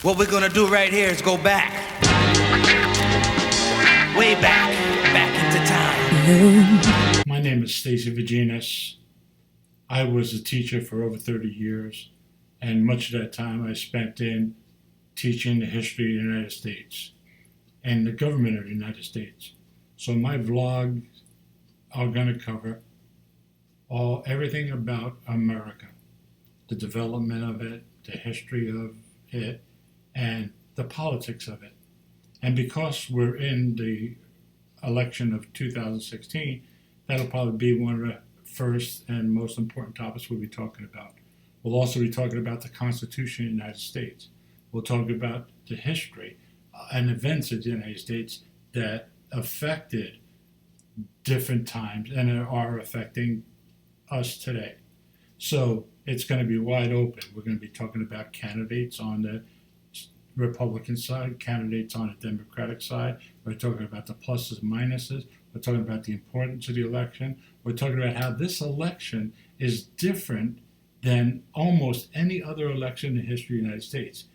What we're gonna do right here is go back, way back, back into time. My name is Stacy Vaginas. I was a teacher for over 30 years, and much of that time I spent in teaching the history of the United States and the government of the United States. So my vlogs are going to cover everything about America, the development of it, the history of it, and the politics of it. And because we're in the election of 2016, that'll probably be one of the first and most important topics we'll be talking about. We'll also be talking about the Constitution of the United States. We'll talk about the history and events of the United States that affected different times and are affecting us today. So it's going to be wide open. We're going to be talking about candidates on the Republican side, candidates on the Democratic side. We're talking about the pluses and minuses. We're talking about the importance of the election. We're talking about how this election is different than almost any other election in the history of the United States.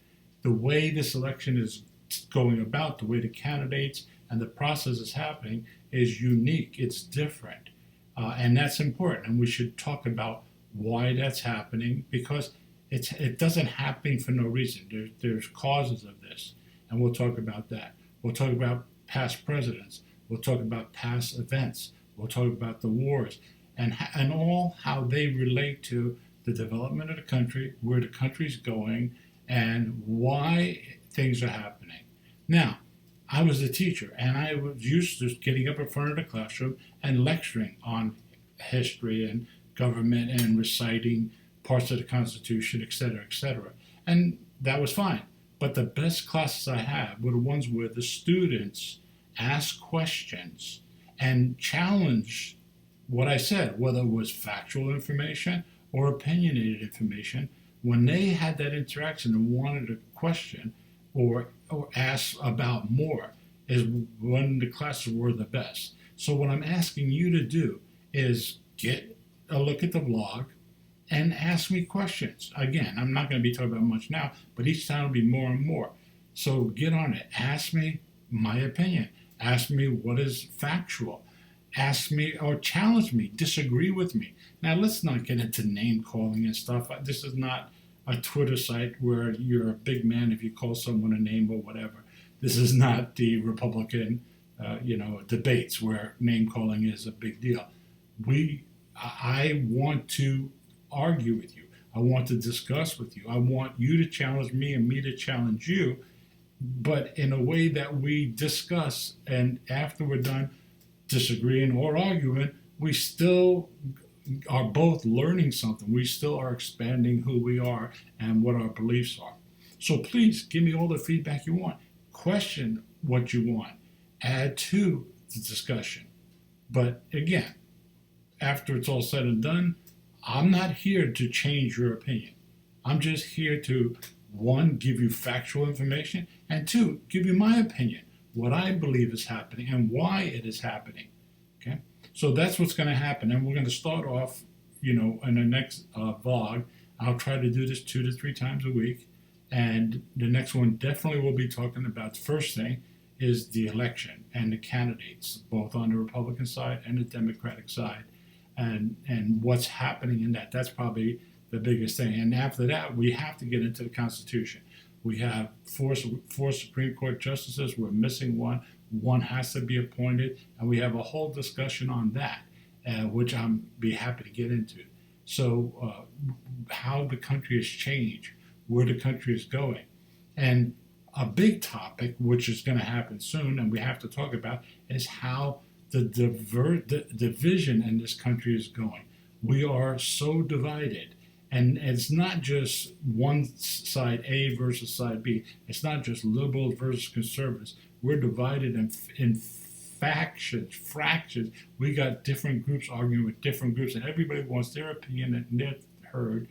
The way this election is going about, the way the candidates and the process is happening is unique. It's different. And that's important. And we should talk about why that's happening, because it doesn't happen for no reason. There's causes of this. And we'll talk about that. We'll talk about past presidents. We'll talk about past events. We'll talk about the wars and all how they relate to the development of the country, where the country's going, and why things are happening. Now, I was a teacher, and I was used to getting up in front of the classroom and lecturing on history and government and reciting parts of the Constitution, et cetera, et cetera. And that was fine. But the best classes I had were the ones where the students asked questions and challenged what I said, whether it was factual information or opinionated information. When they had that interaction and wanted a question or ask about more, is when the classes were the best. So what I'm asking you to do is get a look at the vlog and ask me questions. Again, I'm not going to be talking about much now, but each time will be more and more. So get on it. Ask me my opinion. Ask me what is factual. Ask me or challenge me, disagree with me. Now, let's not get into name calling and stuff. This is not a Twitter site where you're a big man if you call someone a name or whatever. This is not the Republican, debates where name calling is a big deal. I want to argue with you. I want to discuss with you. I want you to challenge me and me to challenge you, but in a way that we discuss, and after we're done disagreeing or arguing, we still are both learning something. We still are expanding who we are and what our beliefs are. So please give me all the feedback you want. Question what you want. Add to the discussion. But again, after it's all said and done, I'm not here to change your opinion. I'm just here to, one, give you factual information, and two, give you my opinion, what I believe is happening and why it is happening. Okay? So that's what's going to happen. And we're going to start off, in the next vlog. I'll try to do this 2 to 3 times a week. And the next one definitely will be talking about, the first thing is the election and the candidates, both on the Republican side and the Democratic side, and what's happening in that. That's probably the biggest thing. And after that, we have to get into the Constitution. We have four Supreme Court justices. We're missing one. One has to be appointed, and we have a whole discussion on that, which I'm be happy to get into. So how the country has changed, where the country is going. And a big topic, which is going to happen soon, and we have to talk about, is how the division in this country is going. We are so divided. And it's not just one side A versus side B. It's not just liberals versus conservatives. We're divided in factions, fractions. We got different groups arguing with different groups, and everybody wants their opinion and they're heard.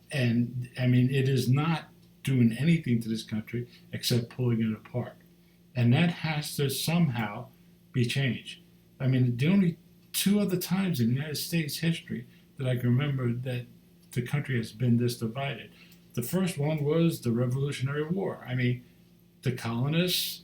And I mean, it is not doing anything to this country except pulling it apart. And that has to somehow be changed. I mean, the only 2 other times in the United States history that I can remember that the country has been this divided The first one was the Revolutionary War. I mean, the colonists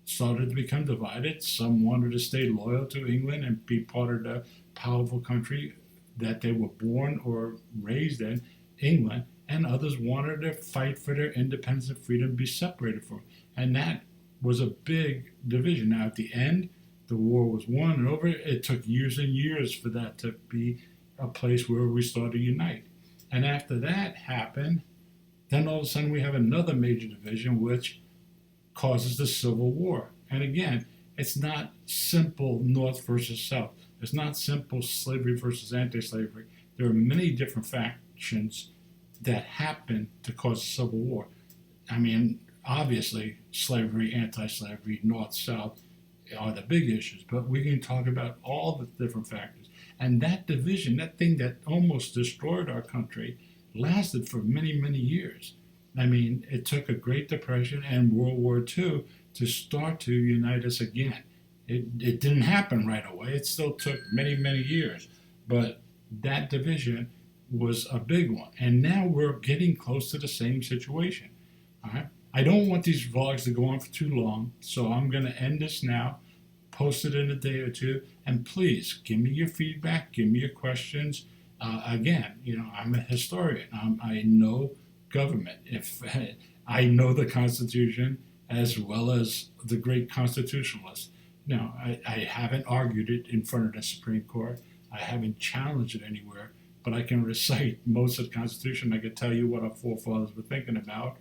started to become divided. Some wanted to stay loyal to England and be part of the powerful country that they were born or raised in, England, and others wanted to fight for their independence and freedom, be separated from it. And that was a big division. Now, at the end, the war was won and over. It took years and years for that to be a place where we started to unite. And after that happened, then all of a sudden we have another major division, which causes the Civil War. And again, it's not simple North versus South. It's not simple slavery versus anti-slavery. There are many different factions that happen to cause a civil war. I mean, obviously, slavery, anti-slavery, North, South are the big issues, but we can talk about all the different factors. And that division, that thing that almost destroyed our country, lasted for many, many years. I mean, it took a Great Depression and World War II to start to unite us again. It didn't happen right away. It still took many, many years. But that division was a big one. And now we're getting close to the same situation. All right? I don't want these vlogs to go on for too long, so I'm going to end this now, post it in a day or two, and please give me your feedback, give me your questions. Again, I'm a historian. I know government. If I know the Constitution as well as the great constitutionalists. Now, I haven't argued it in front of the Supreme Court. I haven't challenged it anywhere, but I can recite most of the Constitution. I can tell you what our forefathers were thinking about,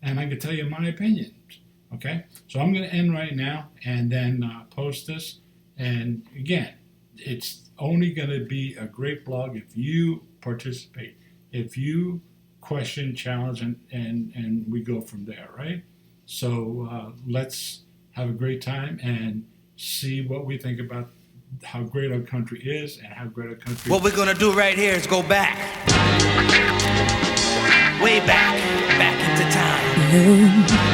and I can tell you my opinions. Okay? So I'm going to end right now and then post this. And again, it's only going to be a great blog if you participate, if you question, challenge, and we go from there, right? So let's have a great time and see what we think about how great our country is and how great our country What we're gonna do right here is go back. Way back into time.